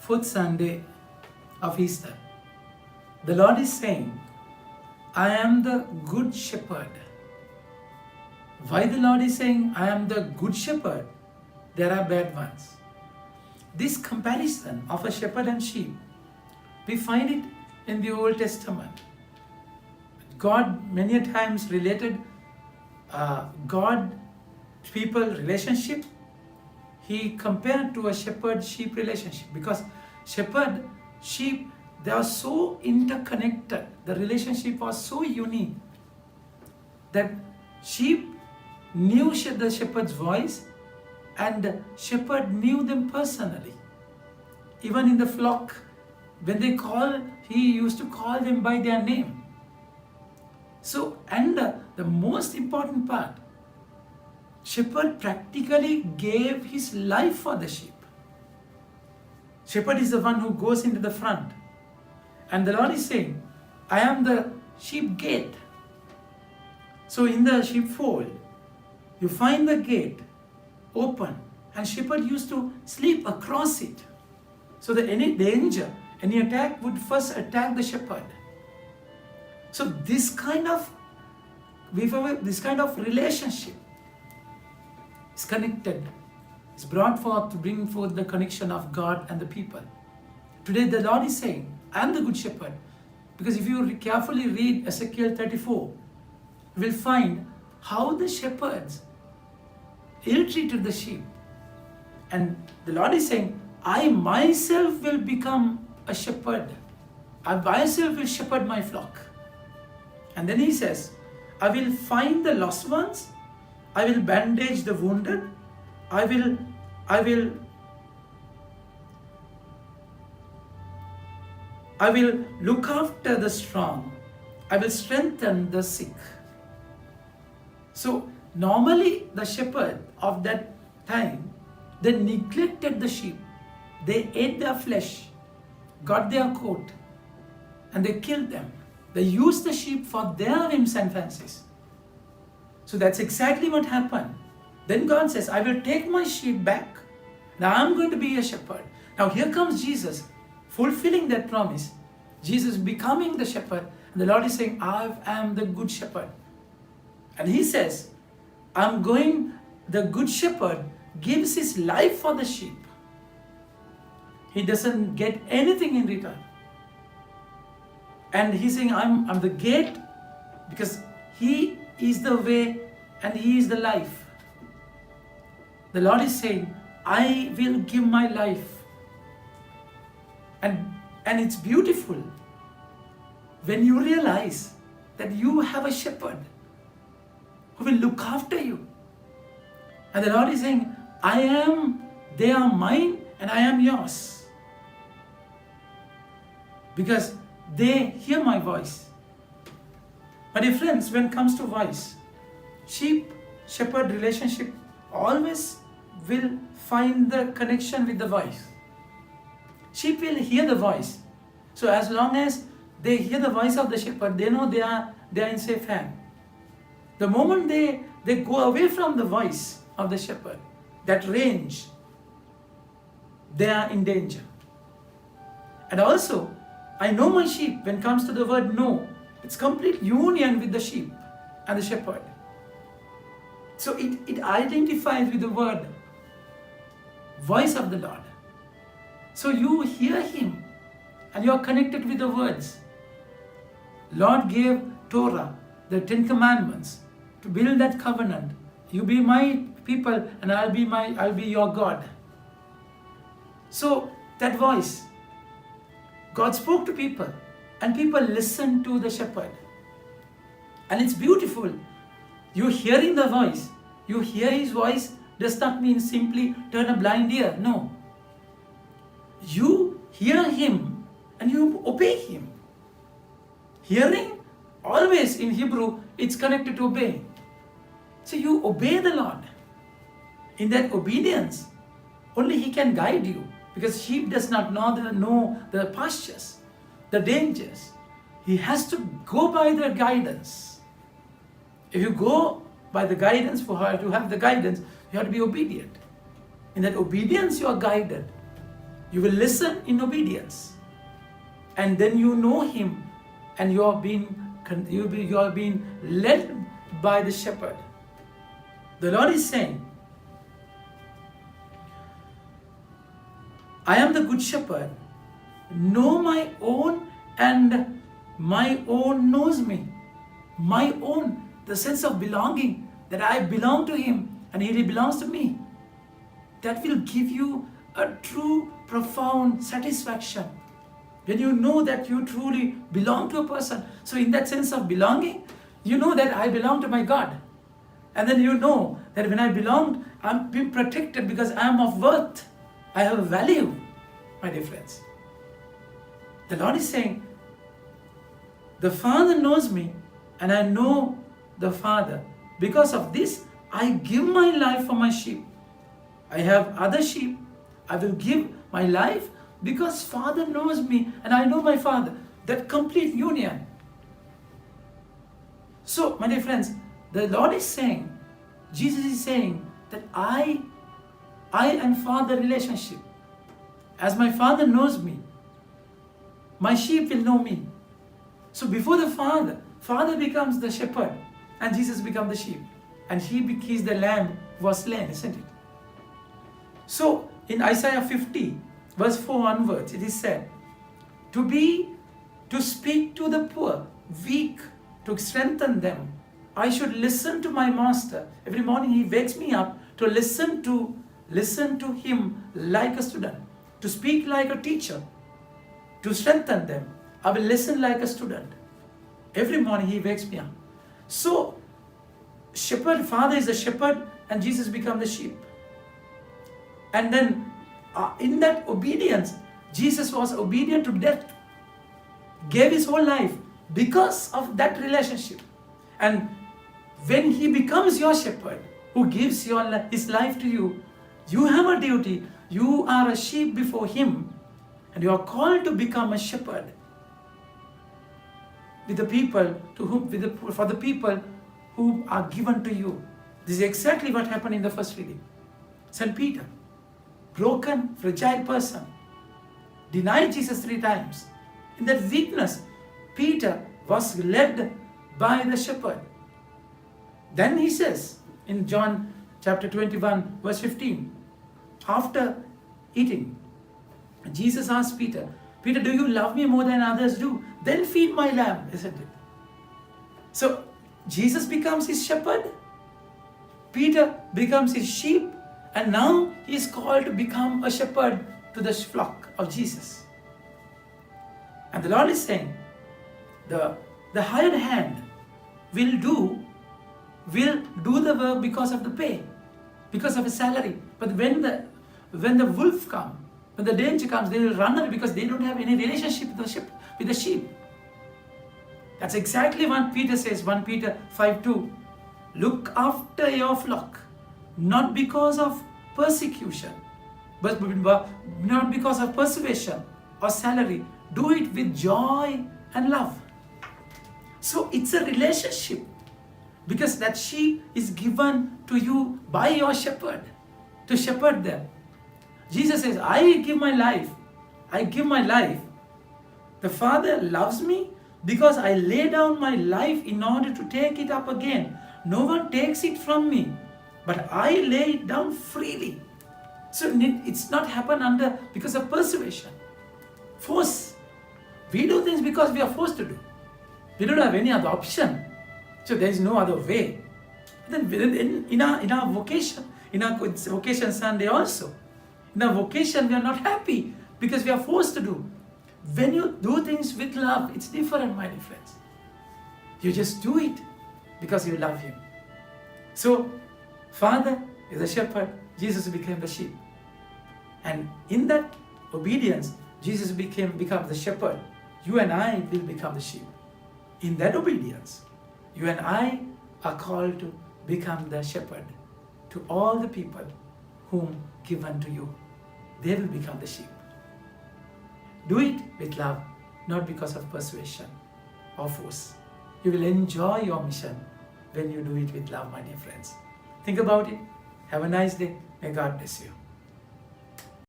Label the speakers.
Speaker 1: fourth Sunday of Easter, the Lord is saying, I am the good shepherd. Why the Lord is saying, I am the good shepherd? There are bad ones. This comparison of a shepherd and sheep, we find it in the Old Testament. God many a times related God-people relationship, He compared to a shepherd-sheep relationship, because shepherd-sheep, they are so interconnected. The relationship was so unique that sheep knew the shepherd's voice and the shepherd knew them personally. Even in the flock, when they call, he used to call them by their name. So, and the most important part, shepherd practically gave his life for the sheep. Shepherd is the one who goes into the front. And the Lord is saying, I am the sheep gate. So in the sheepfold, you find the gate open, and shepherd used to sleep across it. So that any danger, any attack would first attack the shepherd. So this kind of relationship is connected, is brought forth to bring forth the connection of God and the people. Today the Lord is saying, I am the good shepherd. Because if you carefully read Ezekiel 34, you will find how the shepherds ill-treated the sheep. And the Lord is saying, I myself will become a shepherd. I myself will shepherd my flock. And then He says, I will find the lost ones. I will bandage the wounded. I will look after the strong. I will strengthen the sick. So normally the shepherd of that time, they neglected the sheep. They ate their flesh, got their coat, and they killed them. They used the sheep for their whims and fancies. So that's exactly what happened. Then God says, I will take my sheep back. Now I'm going to be a shepherd. Now here comes Jesus, fulfilling that promise. Jesus becoming the shepherd. And the Lord is saying, I am the good shepherd. And He says, the good shepherd gives his life for the sheep. He doesn't get anything in return. And He's saying, I'm the gate, because He is the way and He is the life. The Lord is saying, I will give my life. And it's beautiful when you realize that you have a shepherd who will look after you. And the Lord is saying, they are mine and I am yours. Because they hear my voice. My dear friends, when it comes to voice, sheep-shepherd relationship always will find the connection with the voice. Sheep will hear the voice. So as long as they hear the voice of the shepherd, they know they are in safe hand. The moment they go away from the voice of the shepherd, that range, they are in danger. And also, I know my sheep. When it comes to the word know, it's complete union with the sheep and the shepherd. So it identifies with the word, voice of the Lord. So you hear Him and you are connected with the words. Lord gave Torah, the 10 Commandments, to build that covenant. You be my people and I'll be your God. So that voice, God spoke to people and people listened to the shepherd. And it's beautiful. You hearing the voice, you hear His voice does not mean simply turn a blind ear. No. You hear Him and you obey Him. Hearing, always in Hebrew, it's connected to obey. So you obey the Lord. In that obedience, only He can guide you. Because sheep does not know the pastures, the dangers. He has to go by their guidance. If you go by the guidance, for her to have the guidance, you have to be obedient. In that obedience you are guided. You will listen in obedience. And then you know Him, and you are being led by the shepherd. The Lord is saying, I am the good shepherd, know my own, and my own knows me. My own, the sense of belonging, that I belong to Him and He belongs to me. That will give you a true, profound satisfaction. When you know that you truly belong to a person. So in that sense of belonging, you know that I belong to my God. And then you know that when I belong, I'm being protected because I am of worth. I have a value, my dear friends. The Lord is saying, the Father knows me and I know the Father. Because of this, I give my life for my sheep. I have other sheep. I will give my life because Father knows me and I know my Father. That complete union. So, my dear friends, the Lord is saying, Jesus is saying that I and Father relationship. As my Father knows me, my sheep will know me. So before the Father becomes the shepherd and Jesus becomes the sheep. And He is the lamb who was slain, isn't it? So in Isaiah 50, verse 4 onwards, it is said, to speak to the poor, weak, to strengthen them. I should listen to my master. Every morning He wakes me up to listen to Him like a student, to speak like a teacher, to strengthen them. I will listen like a student. Every morning He wakes me up. So, Father is the shepherd and Jesus becomes the sheep. And then in that obedience, Jesus was obedient to death, gave His whole life because of that relationship. And when He becomes your shepherd, who gives His life to you, you have a duty. You are a sheep before Him, and you are called to become a shepherd with the people for the people who are given to you. This is exactly what happened in the first reading. St. Peter, broken, fragile person, denied Jesus 3 times. In that weakness, Peter was led by the shepherd. Then he says in John chapter 21, verse 15, after eating, Jesus asked Peter, Peter, do you love me more than others do? Then feed my lamb, isn't it? So Jesus becomes his shepherd, Peter becomes his sheep, and now he is called to become a shepherd to the flock of Jesus. And the Lord is saying, the hired hand will do the work because of the pay, because of a salary. But when the wolf comes, when the danger comes, they will run away because they don't have any relationship with the sheep. That's exactly what Peter says, 1 Peter 5:2. Look after your flock, not because of persecution, but not because of persuasion or salary. Do it with joy and love. So it's a relationship, because that sheep is given to you by your shepherd to shepherd them. Jesus says, I give my life. I give my life. The Father loves me because I lay down my life in order to take it up again. No one takes it from me, but I lay it down freely. So it's not happen because of persuasion, force. We do things because we are forced to do. We don't have any other option. So there is no other way. Then in our vocation, in our vocation Sunday also, in our vocation we are not happy because we are forced to do. When you do things with love, it's different, my dear friends. You just do it because you love Him. So, Father is the shepherd, Jesus became the sheep. And in that obedience, Jesus becomes the shepherd. You and I will become the sheep. In that obedience, you and I are called to become the shepherd to all the people whom given to you. They will become the sheep. Do it with love, not because of persuasion or force. You will enjoy your mission when you do it with love, my dear friends. Think about it. Have a nice day. May God bless you.